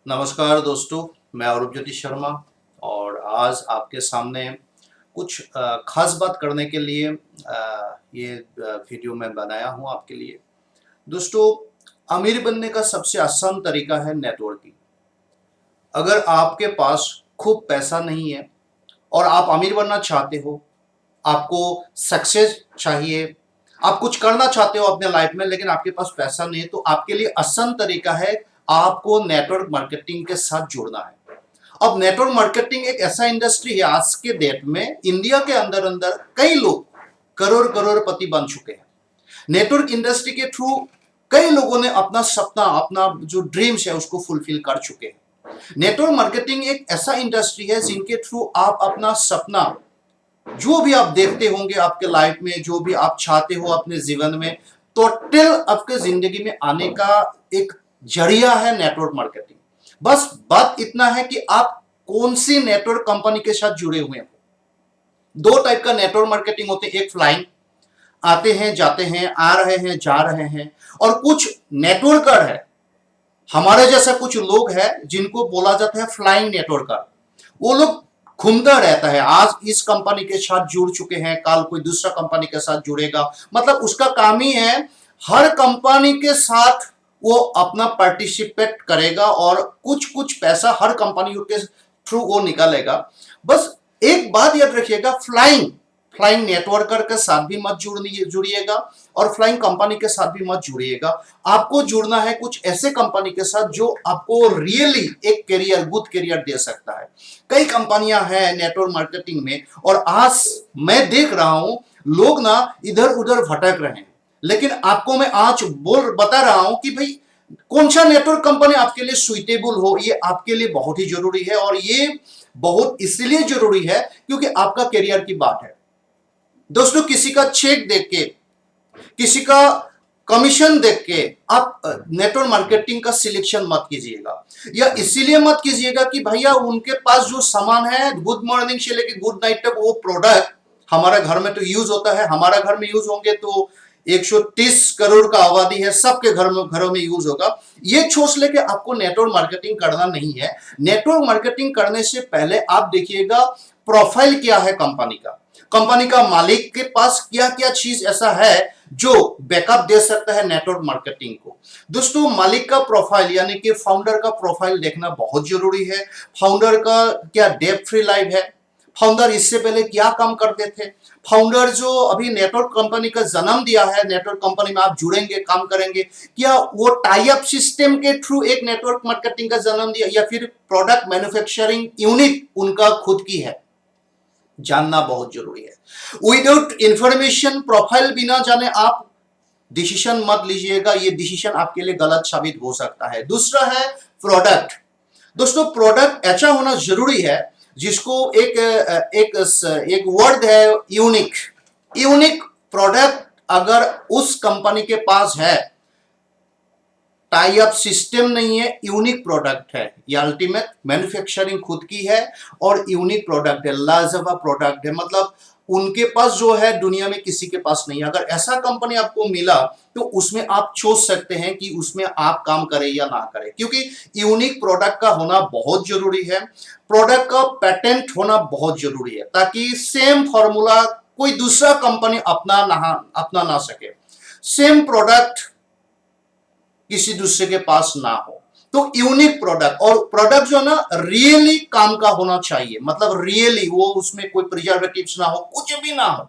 नमस्कार दोस्तों, मैं अरूपज्योति शर्मा और आज आपके सामने कुछ खास बात करने के लिए ये वीडियो मैं बनाया हूँ आपके लिए। दोस्तों, अमीर बनने का सबसे आसान तरीका है नेटवर्किंग। अगर आपके पास खूब पैसा नहीं है और आप अमीर बनना चाहते हो, आपको सक्सेस चाहिए, आप कुछ करना चाहते हो अपने लाइफ में लेकिन आपके पास पैसा नहीं है, तो आपके लिए आसान तरीका है आपको नेटवर्क मार्केटिंग के साथ जुड़ना है। अब नेटवर्क मार्केटिंग एक ऐसा इंडस्ट्री है आज के डेट में इंडिया के अंदर अंदर कई लोग करोड़ करोड़पति बन चुके हैं। नेटवर्क इंडस्ट्री के थ्रू कई लोगों ने अपना सपना, अपना जो ड्रीम्स है उसको फुलफिल कर चुके हैं। नेटवर्क मार्केटिंग एक ऐसा इंडस्ट्री है जिनके थ्रू आप अपना सपना, जो भी आप देखते होंगे आपके लाइफ में, जो भी आप चाहते हो अपने जीवन में, टोटल आपके जिंदगी में आने का एक जरिया है नेटवर्क मार्केटिंग। बस बात इतना है कि आप कौन सी नेटवर्क कंपनी के साथ जुड़े हुए हो। दो टाइप का नेटवर्क मार्केटिंग होते हैं, एक फ्लाइंग, आते हैं जाते हैं, आ रहे हैं जा रहे हैं, और कुछ नेटवर्कर है, हमारे जैसा कुछ लोग हैं जिनको बोला जाता है फ्लाइंग नेटवर्कर। वो लोग घूमता रहता है, आज इस कंपनी के साथ जुड़ चुके हैं, कल कोई दूसरा कंपनी के साथ जुड़ेगा। मतलब उसका काम ही है हर कंपनी के साथ वो अपना पार्टिसिपेट करेगा और कुछ कुछ पैसा हर कंपनी के थ्रू वो निकालेगा। बस एक बात याद रखिएगा, फ्लाइंग फ्लाइंग नेटवर्कर के साथ भी मत जुड़िएगा और फ्लाइंग कंपनी के साथ भी मत जुड़िएगा। आपको जुड़ना है कुछ ऐसे कंपनी के साथ जो आपको रियली एक करियर, गुड करियर दे सकता है। कई कंपनियां हैं नेटवर्क मार्केटिंग में और आज मैं देख रहा हूं लोग ना इधर उधर भटक रहे हैं, लेकिन आपको मैं आज बता रहा हूं कि भाई कौन सा नेटवर्क कंपनी आपके लिए सुइटेबल हो, ये आपके लिए बहुत ही जरूरी है। और ये बहुत इसलिए जरूरी है क्योंकि आपका करियर की बात है। दोस्तों, किसी का चेक देख के, किसी का कमीशन देख के आप नेटवर्क मार्केटिंग का सिलेक्शन मत कीजिएगा। या इसीलिए मत कीजिएगा कि भैया उनके पास जो सामान है, गुड मॉर्निंग से लेके गुड नाइट तक वो प्रोडक्ट हमारे घर में तो यूज होता है, हमारा घर में यूज होंगे तो 130 करोड़ का आबादी है, सबके घरों में यूज होगा। ये सोच लेके आपको नेटवर्क मार्केटिंग करना नहीं है। नेटवर्क मार्केटिंग करने से पहले आप देखिएगा प्रोफाइल क्या है कंपनी का, कंपनी का मालिक के पास क्या क्या चीज ऐसा है जो बैकअप दे सकता है नेटवर्क मार्केटिंग को। दोस्तों, मालिक का प्रोफाइल यानी कि फाउंडर का प्रोफाइल देखना बहुत जरूरी है। फाउंडर का क्या डेब्ट फ्री लाइफ है, फाउंडर इससे पहले क्या काम करते थे, फाउंडर जो अभी नेटवर्क कंपनी का जन्म दिया है, नेटवर्क कंपनी में आप जुड़ेंगे, काम करेंगे, क्या वो टाई अप सिस्टम के थ्रू एक नेटवर्क मार्केटिंग का जन्म दिया या फिर प्रोडक्ट मैन्युफैक्चरिंग यूनिट उनका खुद की है, जानना बहुत जरूरी है। विदाउट इंफॉर्मेशन, प्रोफाइल बिना जाने आप डिसीजन मत लीजिएगा, ये डिसीजन आपके लिए गलत साबित हो सकता है। दूसरा है प्रोडक्ट। दोस्तों, प्रोडक्ट ऐसा होना जरूरी है जिसको एक वर्ड है यूनिक। यूनिक प्रोडक्ट अगर उस कंपनी के पास है, टाई अप सिस्टम नहीं है, यूनिक प्रोडक्ट है, ये अल्टीमेट मैन्युफैक्चरिंग खुद की है और यूनिक प्रोडक्ट है, लाजवाब प्रोडक्ट है, मतलब उनके पास जो है दुनिया में किसी के पास नहीं है। अगर ऐसा कंपनी आपको मिला तो उसमें आप सोच सकते हैं कि उसमें आप काम करें या ना करें, क्योंकि यूनिक प्रोडक्ट का होना बहुत जरूरी है। प्रोडक्ट का पेटेंट होना बहुत जरूरी है ताकि सेम फॉर्मूला कोई दूसरा कंपनी अपना ना सके, सेम प्रोडक्ट किसी दूसरे के पास ना हो। तो यूनिक प्रोडक्ट, और प्रोडक्ट जो ना रियली काम का होना चाहिए, मतलब रियली वो उसमें कोई प्रिजर्वेटिव्स ना हो, कुछ भी ना हो,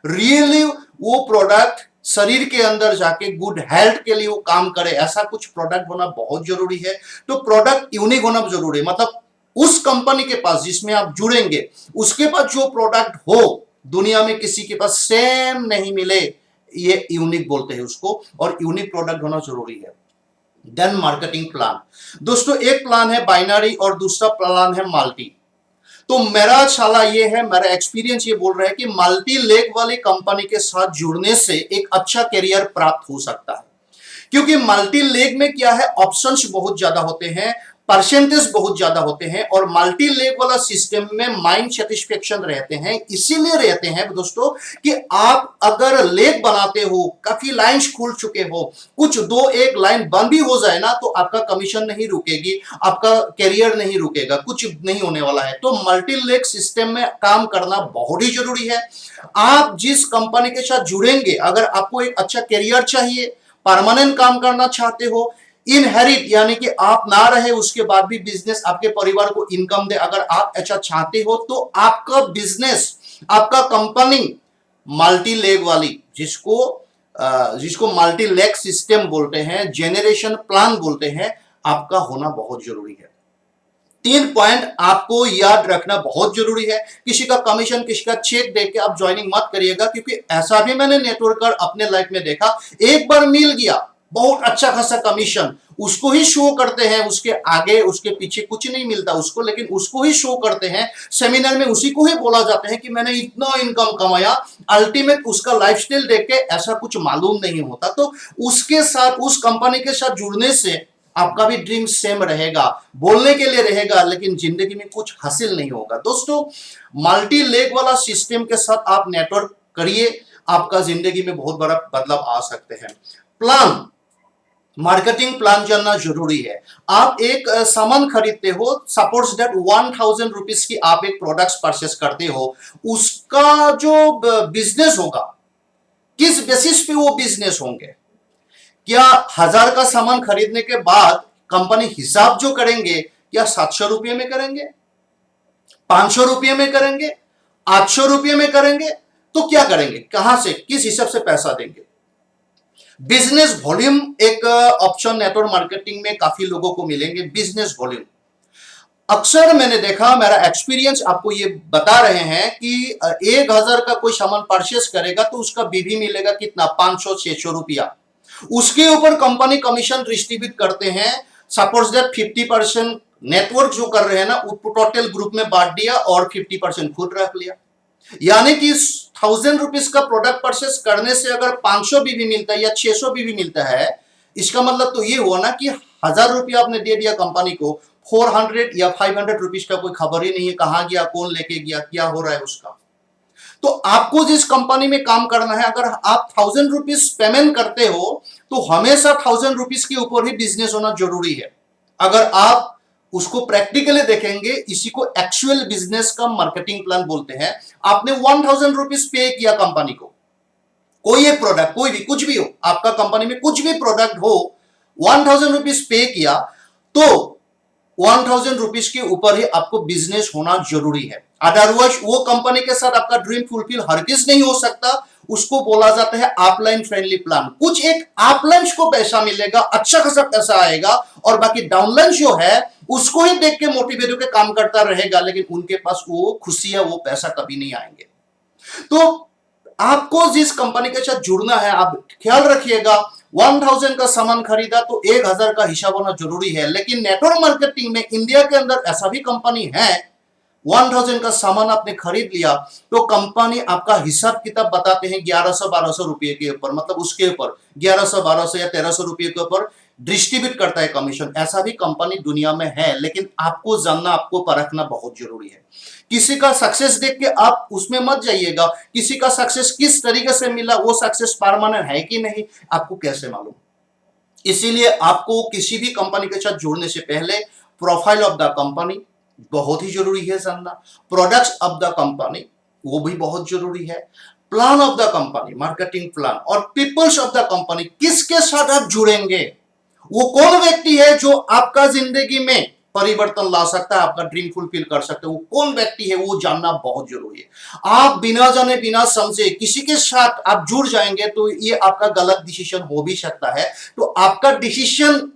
रियली वो प्रोडक्ट शरीर के अंदर जाके गुड हेल्थ के लिए वो काम करे, ऐसा कुछ प्रोडक्ट होना बहुत जरूरी है। तो प्रोडक्ट यूनिक होना जरूरी है, मतलब उस कंपनी के पास जिसमें आप जुड़ेंगे उसके पास जो प्रोडक्ट हो दुनिया में किसी के पास सेम नहीं मिले, ये यूनिक बोलते हैं उसको, और यूनिक प्रोडक्ट होना जरूरी है। Then marketing plan. दोस्तों, एक प्लान है बाइनरी और दूसरा प्लान है मल्टी। तो मेरा सलाह ये है, मेरा एक्सपीरियंस ये बोल रहा है कि मल्टी लेग वाली कंपनी के साथ जुड़ने से एक अच्छा करियर प्राप्त हो सकता है, क्योंकि मल्टी लेग में क्या है, ऑप्शंस बहुत ज्यादा होते हैं, परसेंटेज बहुत ज्यादा होते हैं और मल्टी लेग वाला सिस्टम में माइंड सेटिस्फेक्शन रहते हैं। इसीलिए रहते हैं दोस्तों कि आप अगर लेग बनाते हो, काफी लाइंस खुल चुके हो, कुछ दो एक लाइन बंद भी हो जाए ना तो आपका कमीशन नहीं रुकेगी, आपका कैरियर नहीं रुकेगा, कुछ नहीं होने वाला है। तो मल्टी लेग सिस्टम में काम करना बहुत ही जरूरी है। आप जिस कंपनी के साथ जुड़ेंगे, अगर आपको एक अच्छा कैरियर चाहिए, परमानेंट काम करना चाहते हो, इनहेरिट यानी कि आप ना रहे उसके बाद भी बिजनेस आपके परिवार को इनकम दे, अगर आप ऐसा चाहते हो तो आपका बिजनेस, आपका कंपनी मल्टी लेग वाली, जिसको मल्टी लेग सिस्टम बोलते हैं, जेनरेशन प्लान बोलते हैं, आपका होना बहुत जरूरी है। 3 पॉइंट आपको याद रखना बहुत जरूरी है। किसी का कमीशन, किसी का चेक देख के आप ज्वाइनिंग मत करिएगा, क्योंकि ऐसा भी मैंने नेटवर्कर अपने लाइफ में देखा, एक बार मिल गया बहुत अच्छा खासा कमीशन, उसको ही शो करते हैं, उसके आगे उसके पीछे कुछ नहीं मिलता उसको, लेकिन उसको ही शो करते हैं, सेमिनार में उसी को ही बोला जाता है कि मैंने इतना इनकम कमाया। अल्टीमेट उसका लाइफस्टाइल देख के ऐसा कुछ मालूम नहीं होता। तो उसके साथ, उस कंपनी के साथ जुड़ने से आपका भी ड्रीम सेम रहेगा, बोलने के लिए रहेगा, लेकिन जिंदगी में कुछ हासिल नहीं होगा। दोस्तों, मल्टी लेग वाला सिस्टम के साथ आप नेटवर्क करिए, आपका जिंदगी में बहुत बड़ा बदलाव आ सकते हैं। प्लान, मार्केटिंग प्लान जानना जरूरी है। आप एक सामान खरीदते हो, सपोज दैट 1000 रुपीज की आप एक प्रोडक्ट्स परचेस करते हो, उसका जो बिजनेस होगा, किस बेसिस पे वो बिजनेस होंगे? क्या 1000 का सामान खरीदने के बाद कंपनी हिसाब जो करेंगे, क्या 700 रुपये में करेंगे, 500 रुपये में करेंगे, 800 रुपये में करेंगे? तो क्या करेंगे, कहां से, किस हिसाब से पैसा देंगे? बिजनेस वॉल्यूम एक ऑप्शन नेटवर्क मार्केटिंग में काफी लोगों को मिलेंगे। बिजनेस वॉल्यूम अक्सर मैंने देखा, मेरा एक्सपीरियंस आपको ये बता रहे हैं कि 1000 का कोई सामान परचेस करेगा तो उसका बीवी मिलेगा कितना, 500-600 रुपया। उसके ऊपर कंपनी कमीशन डिस्ट्रीब्यूट करते हैं। सपोज दैट 50% नेटवर्क जो कर रहे हैं ना, टोटल ग्रुप में बांट दिया और 50% खुद रख लिया। यानी कि 1000 रुपीज का प्रोडक्ट परचेस करने से अगर 500 बीवी मिलता है या 600 बीवी मिलता है, इसका मतलब तो ये हुआ ना कि 1000 रुपया आपने दे दिया कंपनी को, 400 या 500 रुपीज का कोई खबर ही नहीं है, कहां गया, कौन लेके गया, क्या हो रहा है उसका। तो आपको जिस कंपनी में काम करना है, अगर आप 1000 रुपीज पेमेंट करते हो तो हमेशा 1000 रुपीज के ऊपर ही बिजनेस होना जरूरी है। अगर आप उसको प्रैक्टिकली देखेंगे, इसी को एक्चुअल बिजनेस का मार्केटिंग प्लान बोलते हैं। आपने 1000 रुपीज पे किया कंपनी को, कोई एक प्रोडक्ट, कोई भी, कुछ भी हो, आपका कंपनी में कुछ भी प्रोडक्ट हो, 1000 रुपीज पे किया, तो 1000 रुपीज के ऊपर ही आपको बिजनेस होना जरूरी है। अदरवाइज वो कंपनी के साथ आपका ड्रीम फुलफिल हरगिज नहीं हो सकता। उसको बोला जाता है अपलाइन फ्रेंडली प्लान। कुछ एक अपलाइन को पैसा मिलेगा, अच्छा खासा पैसा आएगा, और बाकी डाउनलाइन जो है उसको ही देख के मोटिवेट होकर काम करता रहेगा, लेकिन उनके पास वो खुशियां, वो पैसा कभी नहीं आएंगे। तो आपको जिस कंपनी के साथ जुड़ना है, आप ख्याल रखिएगा, 1000 का सामान खरीदा तो 1000 का हिसाब होना जरूरी है। लेकिन नेटवर्क मार्केटिंग में इंडिया के अंदर ऐसा भी कंपनी है, 1000 का सामान आपने खरीद लिया तो कंपनी आपका हिसाब किताब बताते हैं 1100-1200 रुपए के ऊपर, मतलब उसके ऊपर 1100-1200 या 1300 रुपए के ऊपर डिस्ट्रीब्यूट करता है कमीशन। ऐसा भी कंपनी दुनिया में है, लेकिन आपको जानना, आपको परखना बहुत जरूरी है। किसी का सक्सेस देख के आप उसमें मत जाइएगा, किसी का सक्सेस किस तरीके से मिला, वो सक्सेस परमानेंट है कि नहीं, आपको कैसे मालूम? इसीलिए आपको किसी भी कंपनी के साथ जुड़ने से पहले प्रोफाइल ऑफ द कंपनी बहुत ही जरूरी है जानना, प्रोडक्ट्स ऑफ द कंपनी वो भी बहुत जरूरी है, plan of the company, marketing plan, और पीपल्स ऑफ द कंपनी, किसके साथ आप जुड़ेंगे, वो कौन व्यक्ति है जो आपका जिंदगी में परिवर्तन ला सकता है, आपका ड्रीम फुलफिल कर सकता है, वो कौन व्यक्ति है, वो जानना बहुत जरूरी है। आप बिना जाने बिना समझे किसी के साथ आप जुड़ जाएंगे तो ये आपका गलत डिसीजन हो भी सकता है। तो आपका डिसीजन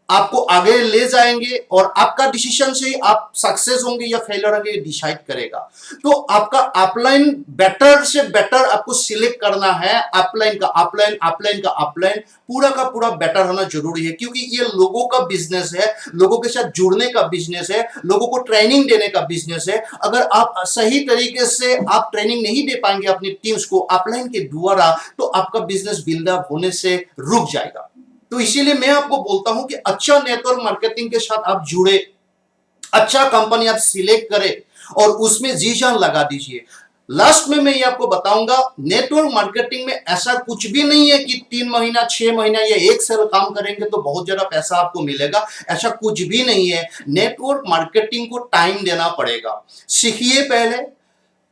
आपको आगे ले जाएंगे, और आपका डिसीजन से ही आप सक्सेस होंगे या फेलियर होंगे, डिसाइड करेगा। तो आपका अपलाइन बेटर से बेटर आपको सिलेक्ट करना है, अपलाइन का अपलाइन, अपलाइन का अपलाइन, पूरा का पूरा बेटर होना जरूरी है, क्योंकि ये लोगों का बिजनेस है, लोगों के साथ जुड़ने का बिजनेस है, लोगों को ट्रेनिंग देने का बिजनेस है। अगर आप सही तरीके से आप ट्रेनिंग नहीं दे पाएंगे अपनी टीम्स को अपलाइन के द्वारा, तो आपका बिजनेस बिल्डअप होने से रुक जाएगा। तो इसीलिए मैं आपको बोलता हूं कि अच्छा नेटवर्क मार्केटिंग के साथ आप जुड़े, अच्छा कंपनी आप सिलेक्ट करें और उसमें जी जान लगा दीजिए। लास्ट में मैं ये आपको बताऊंगा, नेटवर्क मार्केटिंग में ऐसा कुछ भी नहीं है कि 3 महीना 6 महीना या 1 साल काम करेंगे तो बहुत ज्यादा पैसा आपको मिलेगा, ऐसा कुछ भी नहीं है। नेटवर्क मार्केटिंग को टाइम देना पड़ेगा। सीखिए, पहले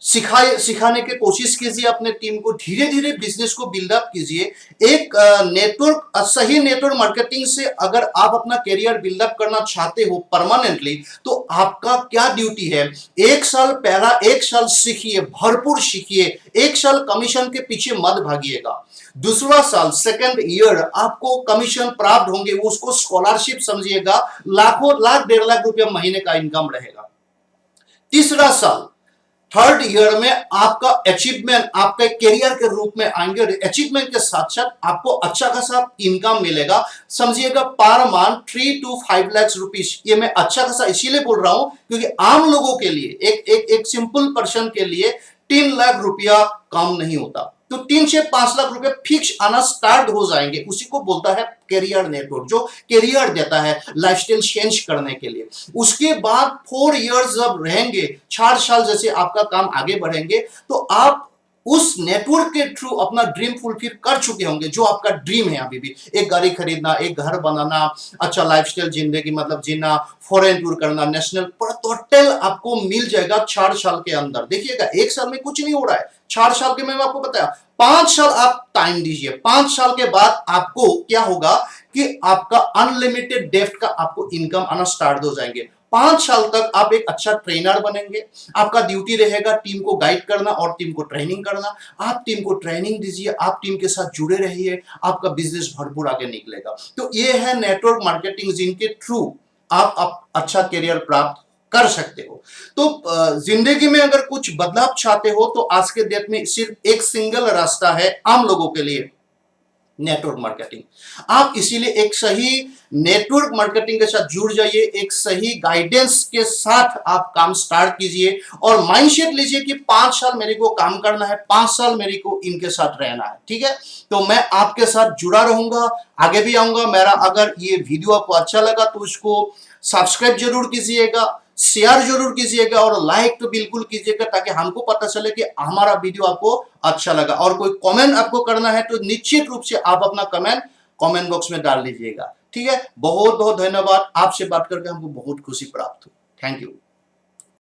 सिखाने की कोशिश कीजिए अपने टीम को, धीरे धीरे बिजनेस को बिल्डअप कीजिए। एक सही नेटवर्क मार्केटिंग से अगर आप अपना करियर बिल्डअप करना चाहते हो परमानेंटली, तो आपका क्या ड्यूटी है? 1 साल, पहला 1 साल सीखिए, भरपूर सीखिए। 1 साल कमीशन के पीछे मत भागिएगा। दूसरा साल, सेकंड ईयर, आपको कमीशन प्राप्त होंगे, उसको स्कॉलरशिप समझिएगा, लाखों लाख 1.5 लाख रुपया महीने का इनकम रहेगा। तीसरा साल, थर्ड ईयर में आपका अचीवमेंट आपके करियर के रूप में आएंगे, और अचीवमेंट के साथ साथ आपको अच्छा खासा इनकम मिलेगा। समझिएगा, per month 3 to 5 lakh rupees. ये मैं अच्छा खासा इसीलिए बोल रहा हूं क्योंकि आम लोगों के लिए, एक सिंपल पर्सन के लिए 3 लाख रुपया कम नहीं होता। तो 3 से 5 लाख रुपए फिक्स आना स्टार्ट हो जाएंगे। उसी को बोलता है करियर नेटवर्क, जो करियर देता है लाइफस्टाइल चेंज करने के लिए। उसके बाद 4 इयर्स जब रहेंगे, 4 साल जैसे आपका काम आगे बढ़ेंगे, तो आप उस नेटवर्क के थ्रू अपना ड्रीम फुलफिल कर चुके होंगे। जो आपका ड्रीम है अभी भी, एक गाड़ी खरीदना, एक घर बनाना, अच्छा लाइफस्टाइल जिंदगी मतलब जीना, फॉरेन टूर करना, नेशनल, पूरा टोटल आपको मिल जाएगा 4 साल के अंदर। देखिएगा, 1 साल में कुछ नहीं हो रहा है, 4 साल के मैंने आपको बताया। 5 साल आप टाइम दीजिए, 5 साल के बाद आपको क्या होगा कि आपका अनलिमिटेड डेप्थ का आपको इनकम आना स्टार्ट हो जाएंगे। 5 साल तक आप एक अच्छा ट्रेनर बनेंगे। आपका ड्यूटी रहेगा टीम को गाइड करना और टीम को ट्रेनिंग करना। आप टीम को ट्रेनिंग दीजिए, आप टीम के साथ जुड़े रहिए, आपका बिजनेस भरपूर आगे निकलेगा। तो ये है नेटवर्क मार्केटिंग, जिनके थ्रू आप अच्छा करियर प्राप्त कर सकते हो। तो जिंदगी में अगर कुछ बदलाव चाहते हो, तो आज के डेट में सिर्फ एक सिंगल रास्ता है आम लोगों के लिए, नेटवर्क मार्केटिंग। आप इसीलिए एक सही नेटवर्क मार्केटिंग के साथ जुड़ जाइए, एक सही गाइडेंस के साथ आप काम स्टार्ट कीजिए और माइंडसेट लीजिए कि 5 साल मेरे को काम करना है, 5 साल मेरे को इनके साथ रहना है। ठीक है, तो मैं आपके साथ जुड़ा रहूंगा, आगे भी आऊंगा। मेरा अगर ये वीडियो आपको अच्छा लगा तो इसको सब्सक्राइब जरूर कीजिएगा, शेयर जरूर कीजिएगा और लाइक तो बिल्कुल कीजिएगा, ताकि हमको पता चले कि हमारा वीडियो आपको अच्छा लगा। और कोई कमेंट आपको करना है तो निश्चित रूप से आप अपना कमेंट बॉक्स में डाल दीजिएगा। ठीक है, बहुत बहुत धन्यवाद। आपसे बात करके हमको बहुत खुशी प्राप्त हुई। Thank you.